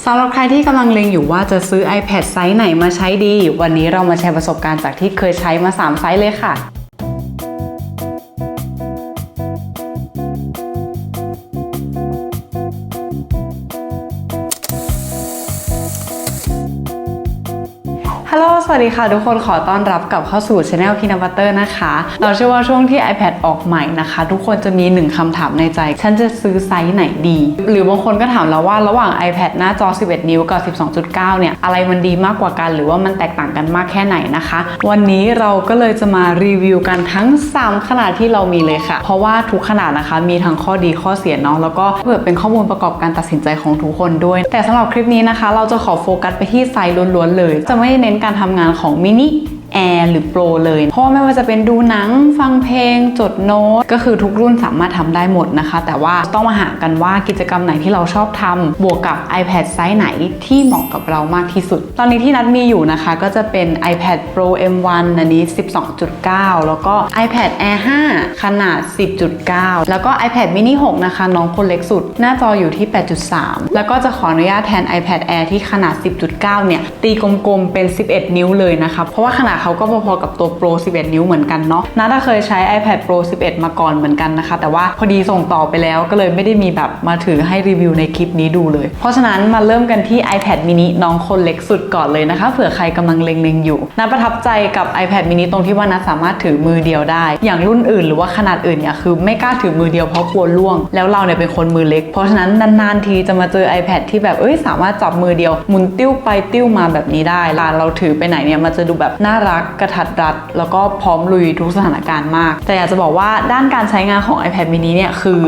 สำหรับใครที่กำลังเล็งอยู่ว่าจะซื้อ iPad ไซส์ไหนมาใช้ดีวันนี้เรามาแชร์ประสบการณ์จากที่เคยใช้มา3ไซส์เลยค่ะฮัลโหลสวัสดีค่ะทุกคนขอต้อนรับกลับเข้าสู่ Channel Peanut Butter นะคะเราเชื่อว่าช่วงที่ iPad ออกใหม่นะคะทุกคนจะมี1คำถามในใจฉันจะซื้อไซส์ไหนดีหรือบางคนก็ถามเราว่าระหว่าง iPad หน้าจอ 11 นิ้วกับ 12.9 เนี่ยอะไรมันดีมากกว่ากันหรือว่ามันแตกต่างกันมากแค่ไหนนะคะวันนี้เราก็เลยจะมารีวิวกันทั้ง3ขนาดที่เรามีเลยค่ะเพราะว่าทุกขนาดนะคะมีทั้งข้อดีข้อเสียเนาะแล้วก็เพื่อเป็นข้อมูลประกอบการตัดสินใจของทุกคนด้วยแต่สำหรับคลิปนี้นะคะเราจะขอโฟกัสไปที่ไซส์ล้วนๆเลยจะไม่เน้นการทำงานของมินิแอร์หรือโปรเลยเพราะไม่ว่าจะเป็นดูหนังฟังเพลงจดโน้ตก็คือทุกรุ่นสามารถทำได้หมดนะคะแต่ว่าต้องมาหากันว่ากิจกรรมไหนที่เราชอบทำบวกกับ iPad ไซส์ไหนที่เหมาะกับเรามากที่สุดตอนนี้ที่นัดมีอยู่นะคะก็จะเป็น iPad Pro M1 อันนี้ 12.9 แล้วก็ iPad Air 5 ขนาด 10.9 แล้วก็ iPad mini 6 นะคะน้องคนเล็กสุดหน้าจออยู่ที่ 8.3 แล้วก็จะขออนุญาตแทน iPad Air ที่ขนาด 10.9 เนี่ยตีกลมๆเป็น 11 นิ้วเลยนะคะเพราะว่าขนาดเขาก็พอๆกับตัว Pro 11 นิ้วเหมือนกันเนาะนัทเคยใช้ iPad Pro 11 มาก่อนเหมือนกันนะคะแต่ว่าพอดีส่งต่อไปแล้วก็เลยไม่ได้มีแบบมาถือให้รีวิวในคลิปนี้ดูเลยเพราะฉะนั้นมาเริ่มกันที่ iPad mini น้องคนเล็กสุดก่อนเลยนะคะเผื่อใครกำลังเล็งๆอยู่นัทประทับใจกับ iPad mini ตรงที่ว่านัทสามารถถือมือเดียวได้อย่างรุ่นอื่นหรือว่าขนาดอื่นเนี่ยคือไม่กล้าถือมือเดียวเพราะกลัวล่วงแล้วเราเนี่ยเป็นคนมือเล็กเพราะฉะนั้นนานๆทีจะมาเจอ iPad ที่แบบสามารถจับมือเดียวหมุนติ้วไปติ้วมาแบบนี้ได้เราถือไปไหนเนี่ยมันจะดูแบบน่ารักกระทัดรัดแล้วก็พร้อมลุยทุกสถานการณ์มากแต่อยากจะบอกว่าด้านการใช้งานของ iPad mini เนี่ยคือ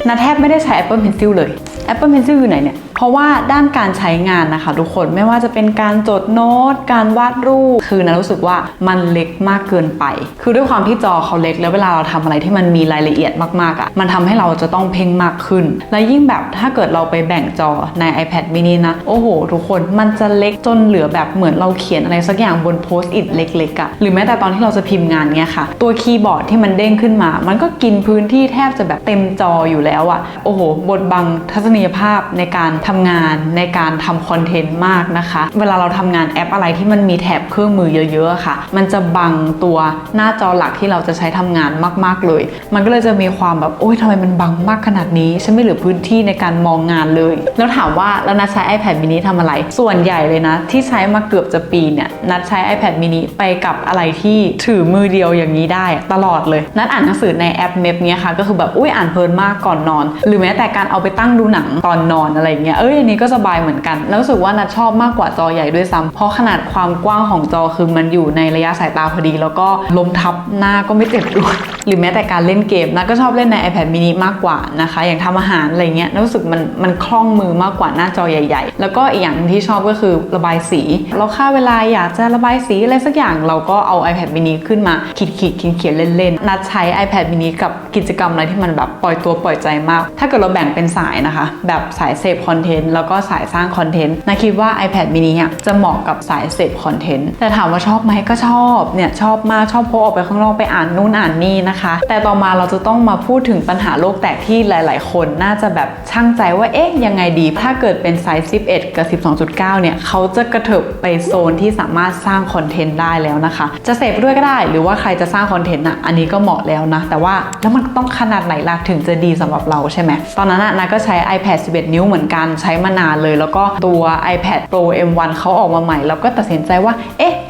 นัทแทบไม่ได้ใช้ Apple Pencil เลย Apple Pencil อยู่ไหนเนี่ยเพราะว่าด้านการใช้งานนะคะทุกคนไม่ว่าจะเป็นการจดโน้ตการวาดรูปคือนัทรู้สึกว่ามันเล็กมากเกินไปคือด้วยความที่จอเขาเล็กแล้วเวลาเราทำอะไรที่มันมีรายละเอียดมากๆมันทำให้เราจะต้องเพ่งมากขึ้นและยิ่งแบบถ้าเกิดเราไปแบ่งจอใน iPad mini นะโอ้โหทุกคนมันจะเล็กจนเหลือแบบเหมือนเราเขียนอะไรสักอย่างบนโพสต์อิทเล็กๆหรือแม้แต่ตอนที่เราจะพิมพ์งานเนี้ยค่ะตัวคีย์บอร์ดที่มันเด้งขึ้นมามันก็กินพื้นที่แทบจะแบบเต็มจออยู่แล้วโอ้โหบดบังทัศนียภาพในการทำงานในการทำคอนเทนต์มากนะคะเวลาเราทำงานแอปอะไรที่มันมีแถบเครื่องมือเยอะๆค่ะมันจะบังตัวหน้าจอหลักที่เราจะใช้ทำงานมากๆเลยมันก็เลยจะมีความแบบโอ๊ยทำไมมันบังมากขนาดนี้ฉันไม่เหลือพื้นที่ในการมองงานเลยแล้วถามว่าแล้วนัทใช้ iPad mini ทำอะไรส่วนใหญ่เลยนะที่ใช้มาเกือบจะปีเนี่ยนัทใช้ iPad mini ไปกับอะไรที่ถือมือเดียวอย่างนี้ได้ตลอดเลยนัทอ่านหนังสือในแอปเมพเนี้ยค่ะก็คือแบบอ่านเพลินมากก่อนนอนหรือแม้แต่การเอาไปตั้งดูหนังตอนนอนอะไรเงี้ยอันนี้ก็สบายเหมือนกันแล้วรู้สึกว่านัทชอบมากกว่าจอใหญ่ด้วยซ้ำเพราะขนาดความกว้างของจอคือมันอยู่ในระยะสายตาพอดีแล้วก็ล้มทับหน้าก็ไม่เจ็บด้วยหรือแม้แต่การเล่นเกมนัทก็ชอบเล่นใน iPad mini มากกว่านะคะอย่างทำอาหารอะไรเงี้ยรู้สึกมันคล่องมือมากกว่าหน้าจอใหญ่ๆแล้วก็อีกอย่างที่ชอบก็คือระบายสีเราค่าเวลาอยากจะระบายสีอะไรสักอย่างเราก็เอา iPad mini ขึ้นมาขีดเขียนเล่นๆนัทใช้ iPad mini กับกิจกรรมอะไรที่มันแบบปล่อยตัวปล่อยใจมากถ้าเกิดเราแบ่งเป็นสายนะคะแบบสายเสพคอนเทนต์แล้วก็สายสร้างคอนเทนต์นัทคิดว่า iPad mini จะเหมาะกับสายเสพคอนเทนต์แต่ถามว่าชอบไหมก็ชอบเนี่ยชอบมากชอบพกออกไปข้างนอกไปอ่านนู่นอ่านนี่นะคะแต่ต่อมาเราจะต้องมาพูดถึงปัญหาโลกแตกที่หลายๆคนน่าจะแบบช่างใจว่ายังไงดีถ้าเกิดเป็นไซส์11กับ 12.9 เนี่ยเขาจะกระเถิบไปโซนที่สามารถสร้างคอนเทนต์ได้แล้วนะคะจะเสพด้วยก็ได้หรือว่าใครจะสร้างคอนเทนต์อันนี้ก็เหมาะแล้วนะแต่ว่าแล้วมันต้องขนาดไหนล่ะถึงจะดีสำหรับเราใช่ไหมตอนนั้นนัทก็ใช้ iPad 11 นิ้วเหมือนกันใช้มานานเลยแล้วก็ตัว iPad Pro M1 เขาออกมาใหม่แล้วก็ตัดสินใจว่า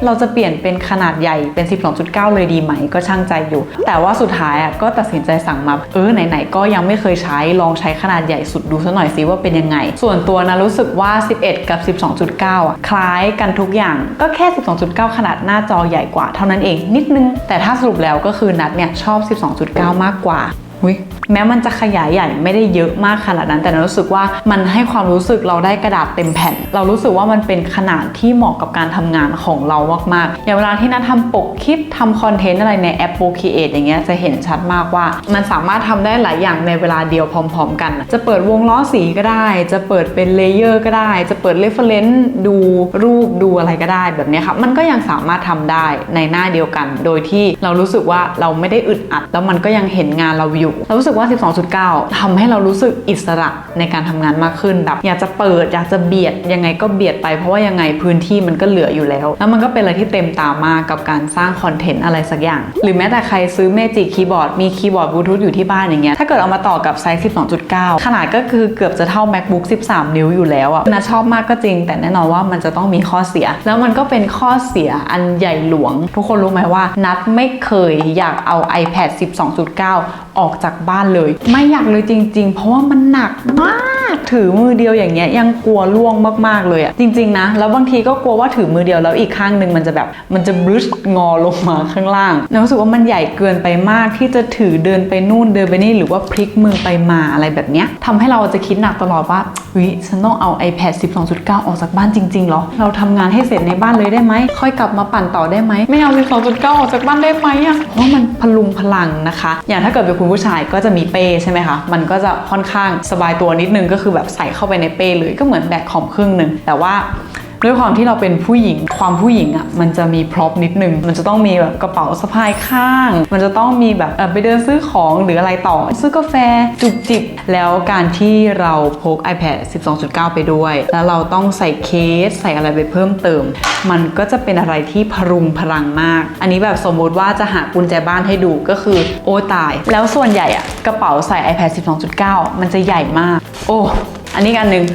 เราจะเปลี่ยนเป็นขนาดใหญ่เป็น 12.9 เลยดีไหมก็ช่างใจอยู่แต่ว่าสุดท้ายก็ตัดสินใจสั่งมาไหนๆก็ยังไม่เคยใช้ลองใช้ขนาดใหญ่สุดดูซะหน่อยสิว่าเป็นยังไงส่วนตัวนะรู้สึกว่า11กับ 12.9 คล้ายกันทุกอย่างก็แค่ 12.9 ขนาดหน้าจอใหญ่กว่าเท่านั้นเองนิดนึงแต่ถ้าสรุปแล้วก็คือนัทเนี่ยชอบ 12.9 มากกว่าแม้มันจะขยายใหญ่ไม่ได้เยอะมากขนาดนั้นแต่รู้สึกว่ามันให้ความรู้สึกเราได้กระดาษเต็มแผ่นเรารู้สึกว่ามันเป็นขนาดที่เหมาะกับการทำงานของเรามากๆอย่างเวลาที่นัททำปกคลิปทำคอนเทนต์อะไรในแอป Procreate อย่างเงี้ยจะเห็นชัดมากว่ามันสามารถทำได้หลายอย่างในเวลาเดียวพร้อมๆกันจะเปิดวงล้อสีก็ได้จะเปิดเป็นเลเยอร์ก็ได้จะเปิด reference ดูรูปดูอะไรก็ได้แบบนี้ค่ะมันก็ยังสามารถทำได้ในหน้าเดียวกันโดยที่เรารู้สึกว่าเราไม่ได้อึดอัดแล้วมันก็ยังเห็นงานเราอยู่ อยู่เรารู้สึกว่า 12.9 ทำให้เรารู้สึกอิสระในการทำงานมากขึ้นแบบอยากจะเปิดอยากจะเบียดยังไงก็เบียดไปเพราะว่ายังไงพื้นที่มันก็เหลืออยู่แล้วมันก็เป็นอะไรที่เต็มตามากกับการสร้างคอนเทนต์อะไรสักอย่างหรือแม้แต่ใครซื้อเมจิคีย์บอร์ดมีคีย์บอร์ดบลูทูธอยู่ที่บ้านอย่างเงี้ยถ้าเกิดเอามาต่อกับไซส์ 12.9 ขนาดก็คือเกือบจะเท่า MacBook 13 นิ้วอยู่แล้วอะน่าชอบมากก็จริงแต่แน่นอนว่ามันจะต้องมีข้อเสียแล้วมันก็เป็นข้อเสียอันใหญ่หลวงทุกคนรู้ไหมว่านัทไม่เคยอยากเอา iPad 12.9 ออกจากบ้านเลยไม่อยากเลยจริงๆเพราะว่ามันหนักมากถือมือเดียวอย่างเงี้ยยังกลัวล่วงมากๆเลยอะจริงๆนะแล้วบางทีก็กลัวว่าถือมือเดียวแล้วอีกข้างนึงมันจะบรึชงอลงมาข้างล่างรู้สึกว่ามันใหญ่เกินไปมากที่จะถือเดินไปนู่นเดินไปนี่หรือว่าพลิกมือไปมาอะไรแบบเนี้ยทำให้เราจะคิดหนักตลอดว่าฉันต้องเอา iPad 12.9 ออกจากบ้านจริงๆหรอเราทำงานให้เสร็จในบ้านเลยได้ไหมค่อยกลับมาปั่นต่อได้ไหมไม่เอา 12.9 ออกจากบ้านได้ไหมอะเพราะมันพลุงพลังนะคะอย่างถ้าเกิดเป็นคุณผู้ชายก็จะมีเป้ใช่ไหมคะมันก็จะค่อนข้างสบายตัวนิดนึงก็คือแบบใส่เข้าไปในเป้เลยก็เหมือนแบกของครึ่งนึงแต่ว่าด้วยความที่เราเป็นผู้หญิงความผู้หญิงอ่ะมันจะมีพร็อพนิดนึงมันจะต้องมีแบบกระเป๋าสะพายข้างมันจะต้องมีแบบไปเดินซื้อของหรืออะไรต่อซื้อกาแฟจุกจิบแล้วการที่เราพก iPad 12.9 ไปด้วยแล้วเราต้องใส่เคสใส่อะไรไปเพิ่มเติมมันก็จะเป็นอะไรที่พรุงพลังมากอันนี้แบบสมมติว่าจะหากุญแจบ้านให้ดูก็คือโอ้ตายแล้วส่วนใหญ่อ่ะกระเป๋าใส่ iPad 12.9 มันจะใหญ่มากโอ้อันนี้อันนึง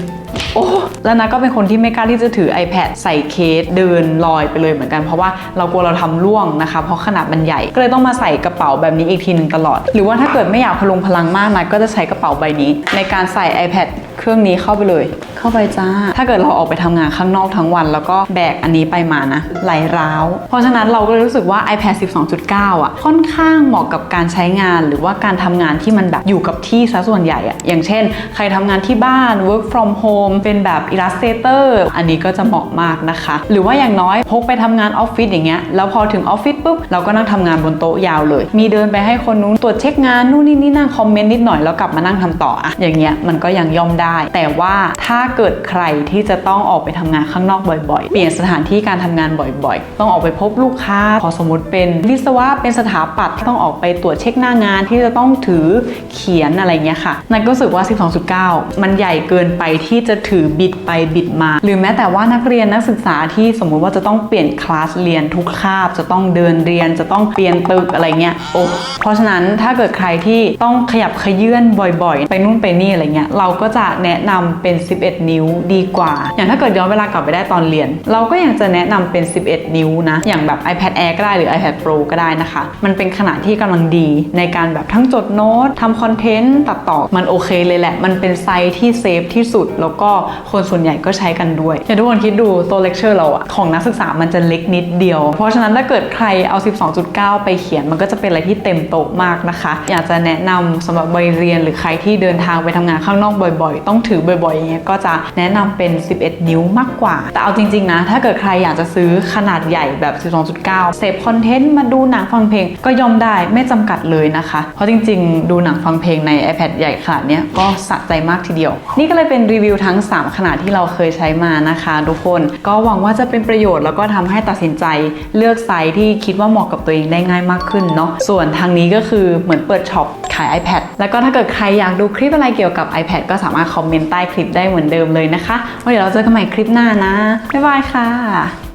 โอ้แล้วนะก็เป็นคนที่ไม่กล้าที่จะถือ iPad ใส่เคสเดินลอยไปเลยเหมือนกันเพราะว่าเรากลัวเราทำร่วงนะคะเพราะขนาดมันใหญ่ก็เลยต้องมาใส่กระเป๋าแบบนี้อีกทีหนึ่งตลอดหรือว่าถ้าเกิดไม่อยากพลุงพลังมากนะก็จะใช้กระเป๋าใบนี้ในการใส่ iPad เครื่องนี้เข้าไปเลยเข้าไปจ้าถ้าเกิดเราออกไปทำงานข้างนอกทั้งวันแล้วก็แบกอันนี้ไปมานะไหลร้าวเพราะฉะนั้นเราก็เลยรู้สึกว่า iPad 12.9 อ่ะค่อนข้างเหมาะกับการใช้งานหรือว่าการทำงานที่มันแบบอยู่กับที่ซะส่วนใหญ่อ่ะอย่างเช่นใครทำงานที่บ้าน work from home เป็นแบบ Illustrator อันนี้ก็จะเหมาะมากนะคะหรือว่าอย่างน้อยพกไปทำงานออฟฟิศอย่างเงี้ยแล้วพอถึงออฟฟิศปุ๊บเราก็นั่งทำงานบนโต๊ะยาวเลยมีเดินไปให้คนนู้นตรวจเช็คงานนู่นนี่นั่งคอมเมนต์นิดหน่อยแล้วกลับมานั่งทำต่ออะอย่างเงี้ยมันก็ยังย่อมได้แต่ว่าถ้าเกิดใครที่จะต้องออกไปทำงานข้างนอกบ่อยๆเปลี่ยนสถานที่การทำงานบ่อยๆต้องออกไปพบลูกค้าพอสมมติเป็นวิศวะเป็นสถาปัตย์ต้องออกไปตรวจเช็คหน้างานที่จะต้องถือเขียนอะไรเงี้ยค่ะนั่นก็รู้สึกว่า 12.9 มันใหญ่เกินไปที่จะถือบิดไปบิดมาหรือแม้แต่ว่านักเรียนนักศึกษาที่สมมุติว่าจะต้องเปลี่ยนคลาสเรียนทุกคาบจะต้องเดินเรียนจะต้องเปลี่ยนตึกอะไรเงี้ยโอ้เพราะฉะนั้นถ้าเกิดใครที่ต้องขยับขยื่นบ่อยๆไปนู่นไปนี่อะไรเงี้ยเราก็จะแนะนำเป็น11 นิ้วดีกว่าอย่างถ้าเกิดย้อนเวลากลับไปได้ตอนเรียนเราก็ยังจะแนะนำเป็น11 นิ้วนะอย่างแบบ iPad Air ก็ได้หรือ iPad Pro ก็ได้นะคะมันเป็นขนาดที่กำลังดีในการแบบทั้งจดโน้ตทำคอนเทนต์ตัดต่อมันโอเคเลยแหละมันเป็นไซส์ที่เซฟที่สุดแล้วก็คนส่วนใหญ่ก็ใช้กันด้วยอย่างทุกคนคิดดูตัวเลคเชอร์เราอะของนักศึกษามันจะเล็กนิดเดียวเพราะฉะนั้นถ้าเกิดใครเอา 12.9 ไปเขียนมันก็จะเป็นอะไรที่เต็มโต๊ะมากนะคะอยากจะแนะนำสำหรับวัยเรียนหรือใครที่เดินทางไปทำงานข้างนอกบ่อยๆต้องถือบ่อยๆอย่างเงี้ยก็จะแนะนำเป็น11 นิ้วมากกว่าแต่เอาจริงๆนะถ้าเกิดใครอยากจะซื้อขนาดใหญ่แบบ 12.9 เสพคอนเทนต์มาดูหนังฟังเพลงก็ย่อมได้ไม่จำกัดเลยนะคะเพราะจริงๆดูหนังฟังเพลงใน iPad ใหญ่ขนาดนี้ก็สะใจมากทีเดียวนี่ก็เลยเป็นรีวิวทั้ง3ขนาดที่เราเคยใช้มานะคะทุกคนก็หวังว่าจะเป็นประโยชน์แล้วก็ทำให้ตัดสินใจเลือกไซส์ที่คิดว่าเหมาะกับตัวเองได้ง่ายมากขึ้นเนาะส่วนทางนี้ก็คือเหมือนเปิดช็อปขาย iPad แล้วก็ถ้าเกิดใครอยากดูคลิปอะไรเกี่ยวกับ iPad ก็สามารถคอมเมนต์ใต้คลิปได้เหมือนเดิมเลยนะคะว่าเดี๋ยวเราเจอกันใหม่คลิปหน้านะบ๊ายบายค่ะ